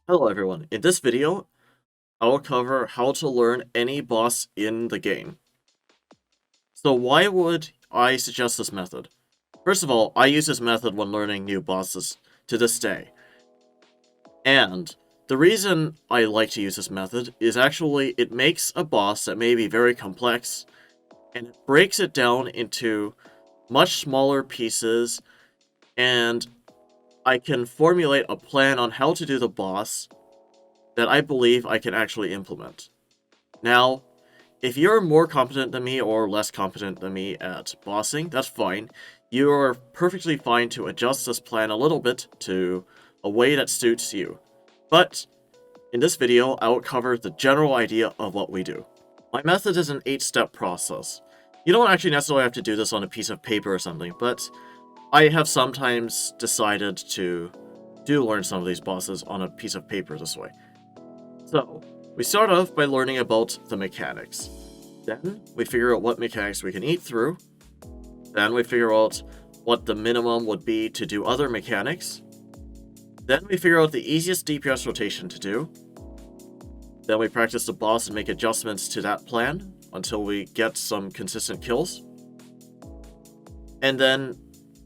Hello everyone, in this video, I will cover how to learn any boss in the game. So why would I suggest this method? First of all, I use this method when learning new bosses to this day. And the reason I like to use this method is actually it makes a boss that may be very complex and it breaks it down into much smaller pieces, and I can formulate a plan on how to do the boss that I believe I can actually implement. Now, if you're more competent than me or less competent than me at bossing, that's fine. You're perfectly fine to adjust this plan a little bit to a way that suits you. But in this video, I will cover the general idea of what we do. My method is an 8-step process. You don't actually necessarily have to do this on a piece of paper or something, but I have sometimes decided to learn some of these bosses on a piece of paper this way. So, we start off by learning about the mechanics. Then, we figure out what mechanics we can eat through. Then we figure out what the minimum would be to do other mechanics. Then we figure out the easiest DPS rotation to do. Then we practice the boss and make adjustments to that plan until we get some consistent kills. And then,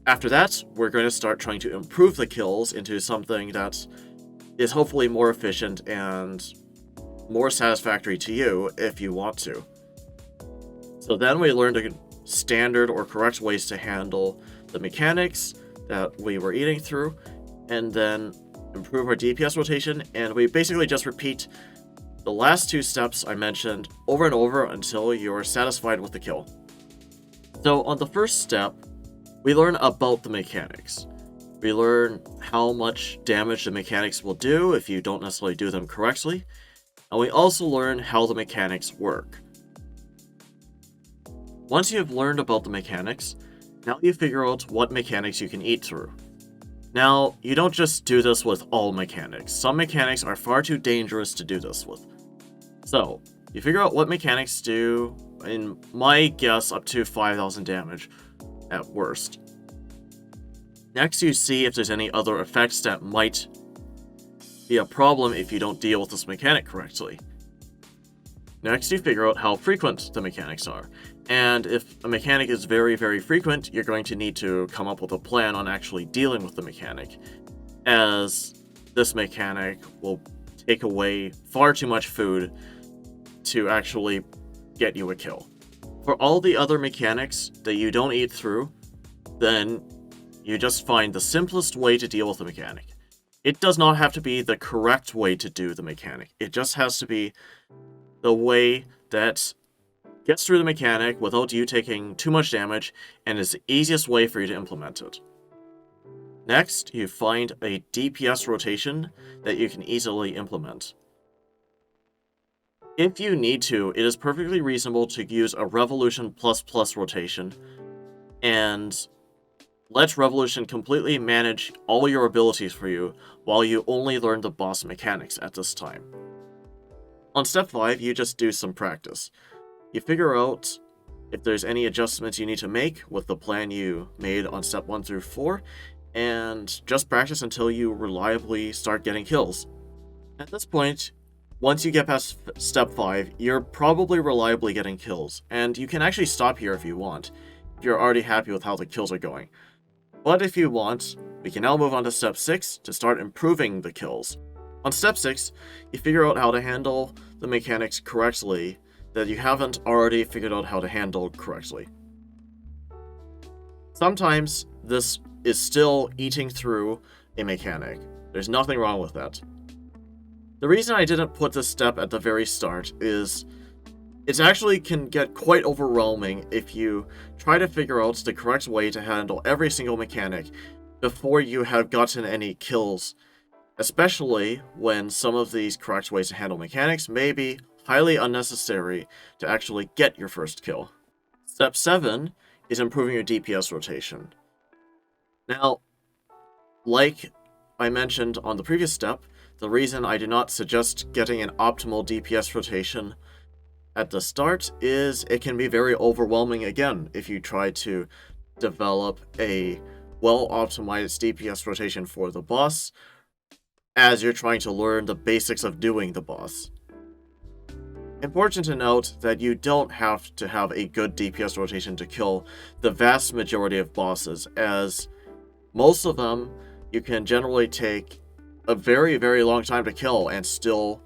after that, we're going to start trying to improve the kills into something that is hopefully more efficient and more satisfactory to you if you want to. So then we learn the standard or correct ways to handle the mechanics that we were eating through, and then improve our DPS rotation, and we basically just repeat the last two steps I mentioned over and over until you're satisfied with the kill. So on the first step, we learn about the mechanics. We learn how much damage the mechanics will do if you don't necessarily do them correctly, and we also learn how the mechanics work. Once you have learned about the mechanics, now you figure out what mechanics you can eat through. Now, you don't just do this with all mechanics. Some mechanics are far too dangerous to do this with. So, you figure out what mechanics do, in my guess, up to 5,000 damage at worst. Next, you see if there's any other effects that might be a problem if you don't deal with this mechanic correctly. Next, you figure out how frequent the mechanics are. And if a mechanic is very, very frequent, you're going to need to come up with a plan on actually dealing with the mechanic, as this mechanic will take away far too much food to actually get you a kill. For all the other mechanics that you don't eat through, then you just find the simplest way to deal with the mechanic. It does not have to be the correct way to do the mechanic. It just has to be the way that gets through the mechanic without you taking too much damage, and is the easiest way for you to implement it. Next, you find a DPS rotation that you can easily implement. If you need to, it is perfectly reasonable to use a Revolution ++ rotation, and let Revolution completely manage all your abilities for you while you only learn the boss mechanics at this time. On step 5, you just do some practice. You figure out if there's any adjustments you need to make with the plan you made on step 1 through 4, and just practice until you reliably start getting kills. At this point, once you get past step 5, you're probably reliably getting kills, and you can actually stop here if you want, if you're already happy with how the kills are going. But if you want, we can now move on to step 6 to start improving the kills. On step 6, you figure out how to handle the mechanics correctly that you haven't already figured out how to handle correctly. Sometimes this is still eating through a mechanic. There's nothing wrong with that. The reason I didn't put this step at the very start is it actually can get quite overwhelming if you try to figure out the correct way to handle every single mechanic before you have gotten any kills, especially when some of these correct ways to handle mechanics may be highly unnecessary to actually get your first kill. Step 7 is improving your DPS rotation. Now, like I mentioned on the previous step, the reason I do not suggest getting an optimal DPS rotation at the start is it can be very overwhelming again if you try to develop a well-optimized DPS rotation for the boss as you're trying to learn the basics of doing the boss. Important to note that you don't have to have a good DPS rotation to kill the vast majority of bosses, as most of them you can generally take a very, very long time to kill and still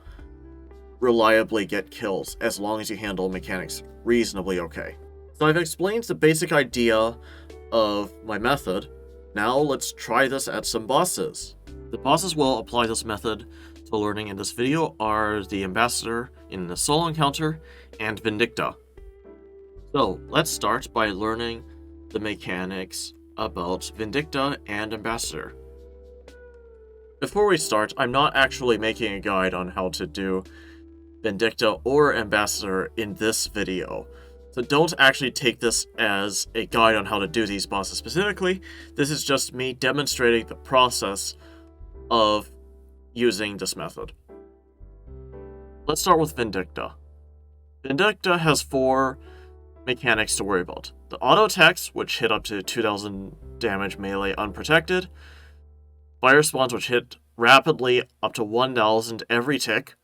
reliably get kills, as long as you handle mechanics reasonably okay. So I've explained the basic idea of my method. Now let's try this at some bosses. The bosses we'll apply this method to learning in this video are the Ambassador in the solo encounter and VINDICTA. So let's start by learning the mechanics about VINDICTA and Ambassador. Before we start, I'm not actually making a guide on how to do VINDICTA or Ambassador in this video. So don't actually take this as a guide on how to do these bosses specifically. This is just me demonstrating the process of using this method. Let's start with VINDICTA. VINDICTA has 4 mechanics to worry about. The auto attacks, which hit up to 2000 damage melee unprotected. Fire spawns, which hit rapidly up to 1000 every tick.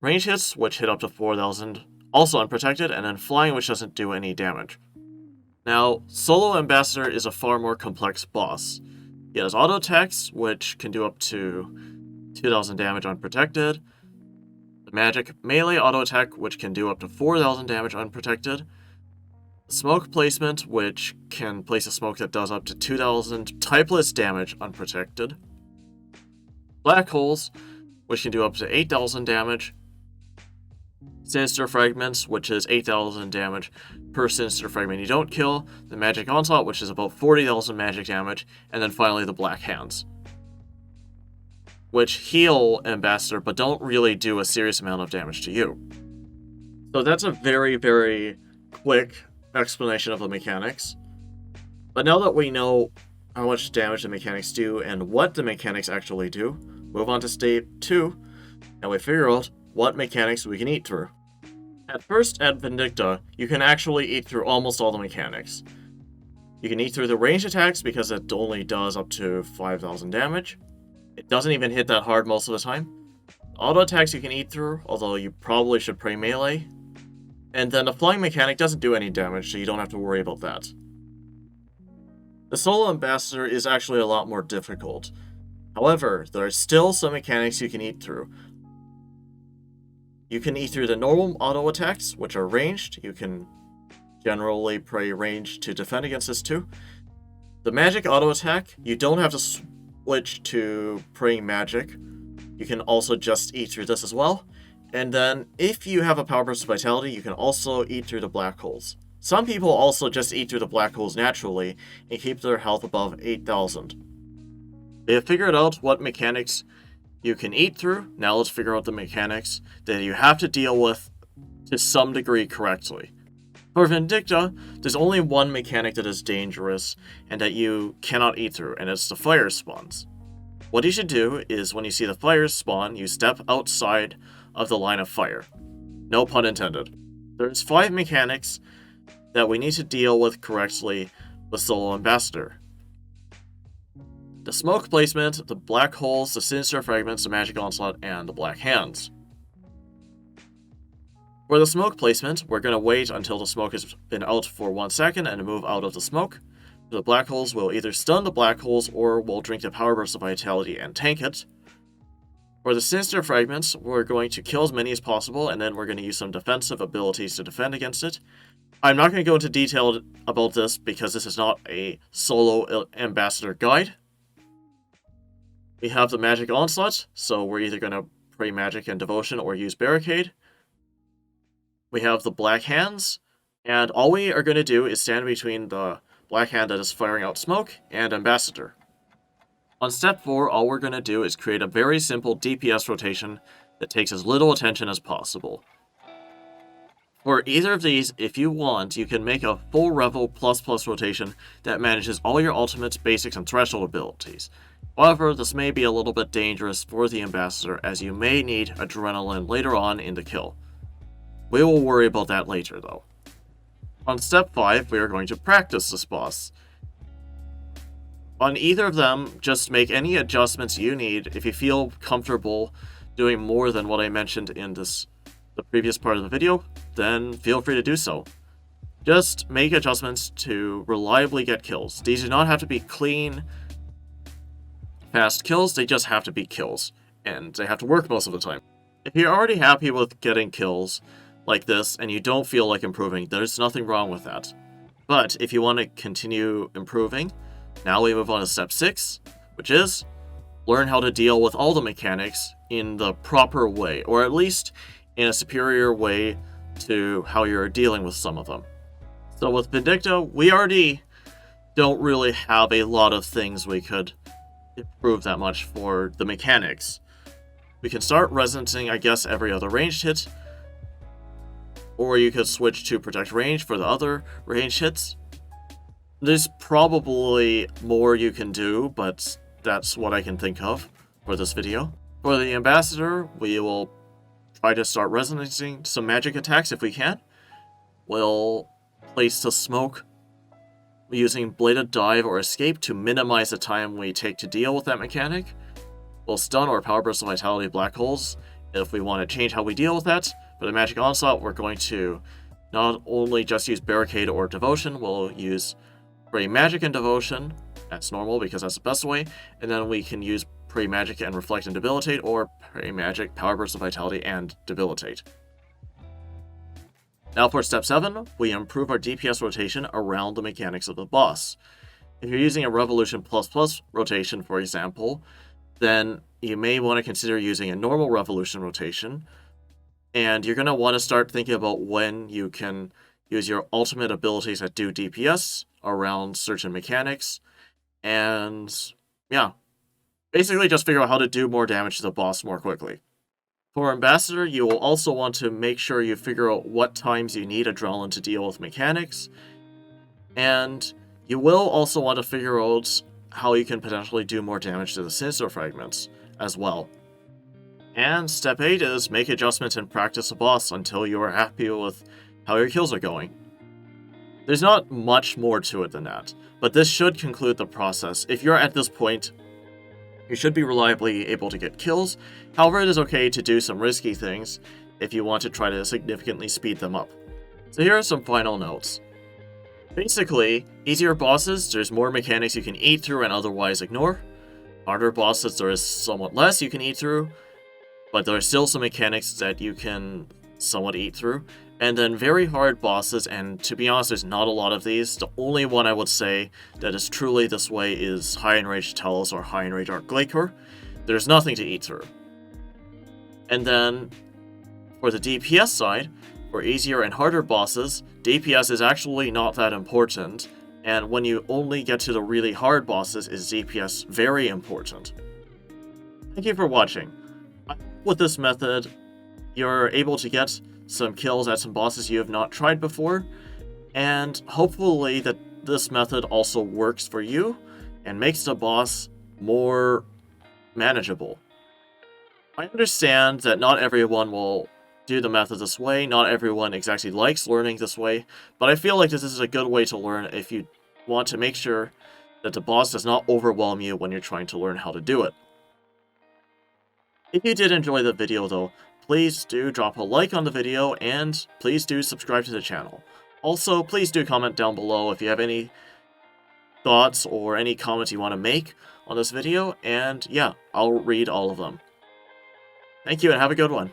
Range hits, which hit up to 4000, also unprotected, and then flying, which doesn't do any damage. Now, Solo Ambassador is a far more complex boss. He has auto attacks, which can do up to 2000 damage unprotected. The magic melee auto attack, which can do up to 4000 damage unprotected. Smoke placement, which can place a smoke that does up to 2000 typeless damage unprotected. Black holes, which can do up to 8000 damage. Sinister fragments, which is 8000 damage per sinister fragment you don't kill. The magic onslaught, which is about 40,000 magic damage. And then finally the black hands, which heal Ambassador but don't really do a serious amount of damage to you. So that's a very, very quick explanation of the mechanics. But now that we know how much damage the mechanics do and what the mechanics actually do, move on to stage 2, and we figure out what mechanics we can eat through. At first, at VINDICTA, you can actually eat through almost all the mechanics. You can eat through the ranged attacks because it only does up to 5000 damage. It doesn't even hit that hard most of the time. Auto attacks you can eat through, although you probably should pray melee. And then the flying mechanic doesn't do any damage, so you don't have to worry about that. The Solo Ambassador is actually a lot more difficult. However, there are still some mechanics you can eat through. You can eat through the normal auto attacks, which are ranged. You can generally pray ranged to defend against this too. The magic auto attack, you don't have to switch to praying magic. You can also just eat through this as well. And then, if you have a power burst of vitality, you can also eat through the black holes. Some people also just eat through the black holes naturally and keep their health above 8000. They have figured out what mechanics you can eat through. Now let's figure out the mechanics that you have to deal with to some degree correctly. For VINDICTA, there's only one mechanic that is dangerous and that you cannot eat through, and it's the fire spawns. What you should do is when you see the fire spawn, you step outside of the line of fire. No pun intended. There's 5 mechanics that we need to deal with correctly with Solo Ambassador. The smoke placement, the black holes, the sinister fragments, the magic onslaught, and the black hands. For the smoke placement, we're going to wait until the smoke has been out for 1 second and move out of the smoke. For the black holes, we'll either stun the black holes or we'll drink the power burst of vitality and tank it. For the sinister fragments, we're going to kill as many as possible, and then we're going to use some defensive abilities to defend against it. I'm not going to go into detail about this because this is not a Solo Ambassador guide. We have the magic onslaught, so we're either going to pray magic and devotion or use barricade. We have the black hands, and all we are going to do is stand between the black hand that is firing out smoke and Ambassador. On step 4, all we're going to do is create a very simple DPS rotation that takes as little attention as possible. For either of these, if you want, you can make a full Revel ++ rotation that manages all your ultimates, basics, and threshold abilities. However, this may be a little bit dangerous for the Ambassador, as you may need adrenaline later on in the kill. We will worry about that later, though. On step 5, we are going to practice this boss. On either of them, just make any adjustments you need. If you feel comfortable doing more than what I mentioned in the previous part of the video, then feel free to do so. Just make adjustments to reliably get kills. These do not have to be clean, fast kills, they just have to be kills. And they have to work most of the time. If you're already happy with getting kills like this and you don't feel like improving, there's nothing wrong with that. But if you want to continue improving, now we move on to step 6, which is learn how to deal with all the mechanics in the proper way, or at least in a superior way to how you're dealing with some of them. So with VINDICTA, we already don't really have a lot of things we could improve that much for the mechanics. We can start resistancing, I guess, every other ranged hit, or you could switch to protect range for the other ranged hits. There's probably more you can do, but that's what I can think of for this video. For the Ambassador, we will try to start resonancing some magic attacks if we can. We'll place the smoke using Bladed Dive or Escape to minimize the time we take to deal with that mechanic. We'll stun or Power Burst of Vitality black holes if we want to change how we deal with that. For the Magic Onslaught, we're going to not only just use Barricade or Devotion, we'll use Pray Magic and Devotion as normal because that's the best way, and then we can use Pray Magic and Reflect and Debilitate, or Pray Magic, Power Burst of Vitality, and Debilitate. Now for step 7, we improve our DPS rotation around the mechanics of the boss. If you're using a Revolution ++ rotation, for example, then you may want to consider using a normal Revolution rotation, and you're going to want to start thinking about when you can use your ultimate abilities that do DPS around certain mechanics, and yeah, basically just figure out how to do more damage to the boss more quickly. For Ambassador, you will also want to make sure you figure out what times you need Adrenaline to deal with mechanics, and you will also want to figure out how you can potentially do more damage to the Sinister Fragments as well. And step 8 is make adjustments and practice the boss until you are happy with how your kills are going. There's not much more to it than that, but this should conclude the process. If you're at this point, you should be reliably able to get kills. However, it is okay to do some risky things if you want to try to significantly speed them up. So here are some final notes. Basically, easier bosses, there's more mechanics you can eat through and otherwise ignore. Harder bosses, there is somewhat less you can eat through, but there are still some mechanics that you can somewhat eat through. And then very hard bosses, and to be honest, there's not a lot of these. The only one I would say that is truly this way is High Enraged Telos or High Enraged Archglacier. There's nothing to eat through. And then, for the DPS side, for easier and harder bosses, DPS is actually not that important, and when you only get to the really hard bosses, is DPS very important. Thank you for watching. With this method, you're able to get some kills at some bosses you have not tried before, and hopefully that this method also works for you and makes the boss more manageable. I understand that not everyone will do the method this way, not everyone exactly likes learning this way, but I feel like this is a good way to learn if you want to make sure that the boss does not overwhelm you when you're trying to learn how to do it. If you did enjoy the video though, please do drop a like on the video, and please do subscribe to the channel. Also, please do comment down below if you have any thoughts or any comments you want to make on this video, and yeah, I'll read all of them. Thank you and have a good one.